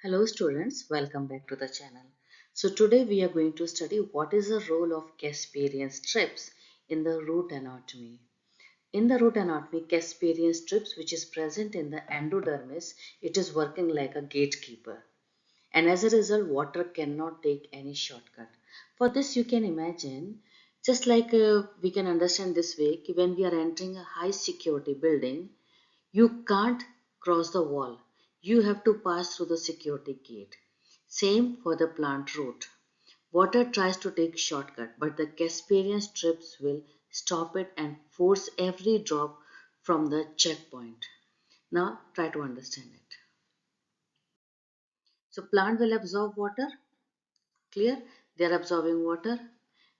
Hello students, welcome back to the channel. So today we are going to study what is the role of Casparian strips in the root anatomy. In the root anatomy, Casparian strips which is present in the endodermis, it is working like a gatekeeper. And as a result, water cannot take any shortcut. For this you can imagine, just like we can understand this way, when we are entering a high security building, you can't cross the wall. You have to pass through the security gate. Same for the plant root. Water tries to take shortcut, but the Casparian strips will stop it and force every drop from the checkpoint. Now try to understand it. So plant will absorb water. Clear? They are absorbing water,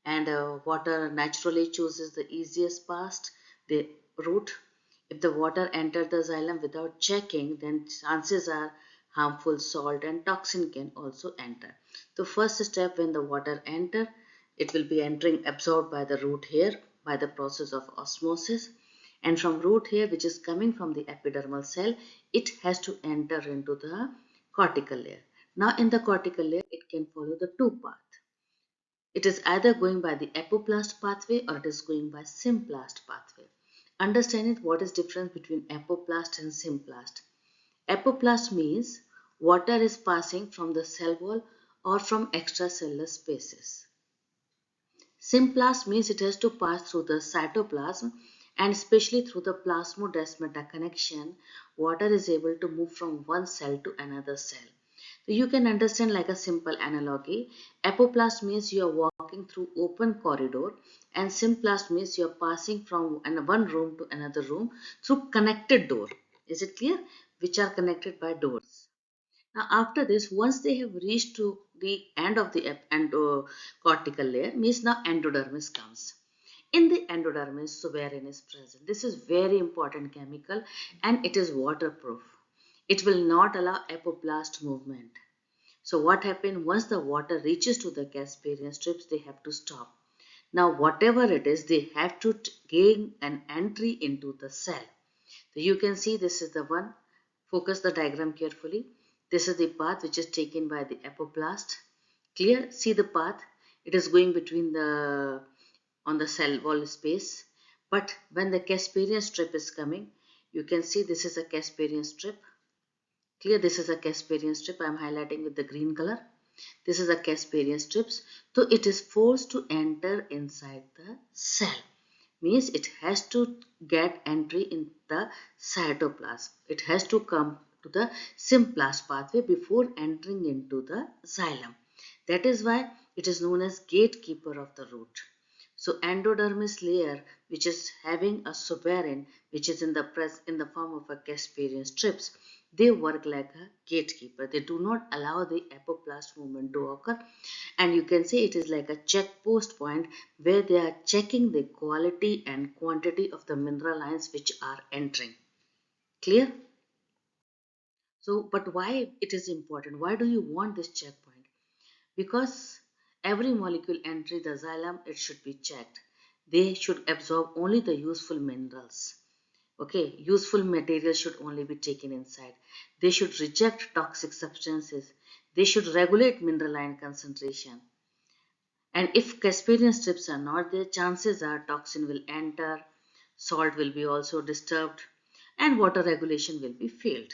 and water naturally chooses the easiest path, the route. If the water entered the xylem without checking, then chances are harmful salt and toxin can also enter. The first step, when the water enter, it will be entering absorbed by the root hair by the process of osmosis, and from root hair, which is coming from the epidermal cell, it has to enter into the cortical layer. Now in the cortical layer, it can follow the two paths. It is either going by the apoplast pathway or it is going by Symplast pathway. Understanding what is difference between apoplast and Symplast. Apoplast means water is passing from the cell wall or from extracellular spaces. Symplast means it has to pass through the cytoplasm, and especially through the plasmodesmata connection, water is able to move from one cell to another cell. So you can understand like a simple analogy. Apoplast means you are walking through open corridor, and Symplast means you are passing from one room to another room through connected door. Is it clear? Which are connected by doors. Now, after this, once they have reached to the end of the cortical layer, means now endodermis comes. In the endodermis, Suberin is present. This is very important chemical and it is waterproof. It will not allow apoplast movement. So what happened once the water reaches to the Casparian strips, they have to stop. Now whatever it is, they have to gain an entry into the cell. So you can see this is the one. Focus the diagram carefully. This is the path which is taken by the apoplast. Clear? See the path. It is going between the on the cell wall space. But when the Casparian strip is coming, you can see this is a Casparian strip. Clear? This is a Casparian strip. I am highlighting with the green color. This is a Casparian strips. So it is forced to enter inside the cell. Means it has to get entry in the cytoplasm. It has to come to the Symplast pathway before entering into the xylem. That is why it is known as gatekeeper of the root. So endodermis layer, which is having a suberin, which is in the form of a Casparian strips, they work like a gatekeeper. They do not allow the apoplast movement to occur, and you can say it is like a check post point where they are checking the quality and quantity of the mineral ions which are entering. Clear? So, but why it is important? Why do you want this checkpoint? Because every molecule entering the xylem, it should be checked. They should absorb only the useful minerals. Okay, useful materials should only be taken inside. They should reject toxic substances. They should regulate mineral ion concentration. And if Casparian strips are not there, chances are toxin will enter, salt will be also disturbed, and water regulation will be failed.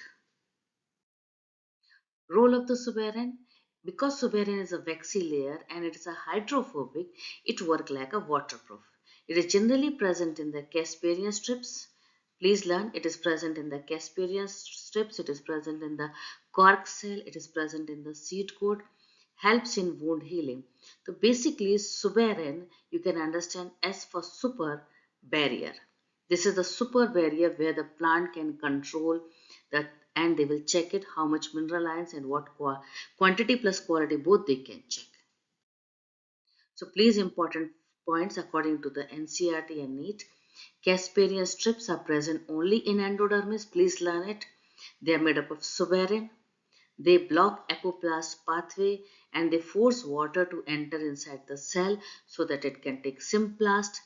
Role of the Suberin. Because Suberin is a waxy layer and it is a hydrophobic, it works like a waterproof. It is generally present in the Casparian strips. Please learn, it is present in the Casparian strips, it is present in the cork cell, it is present in the seed coat, helps in wound healing. So basically, Suberin, you can understand S for super barrier. This is the super barrier where the plant can control that, and they will check it how much mineral ions and what quantity plus quality both they can check. So please important points according to the NCERT and NEET. Casparian strips are present only in endodermis. Please learn it. They are made up of suberin. They block apoplast pathway and they force water to enter inside the cell so that it can take Symplast.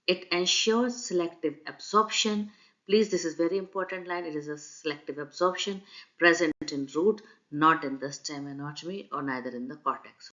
It ensures selective absorption, Please, this is very important line. It is a selective absorption present in root, not in the stem anatomy or neither in the cortex.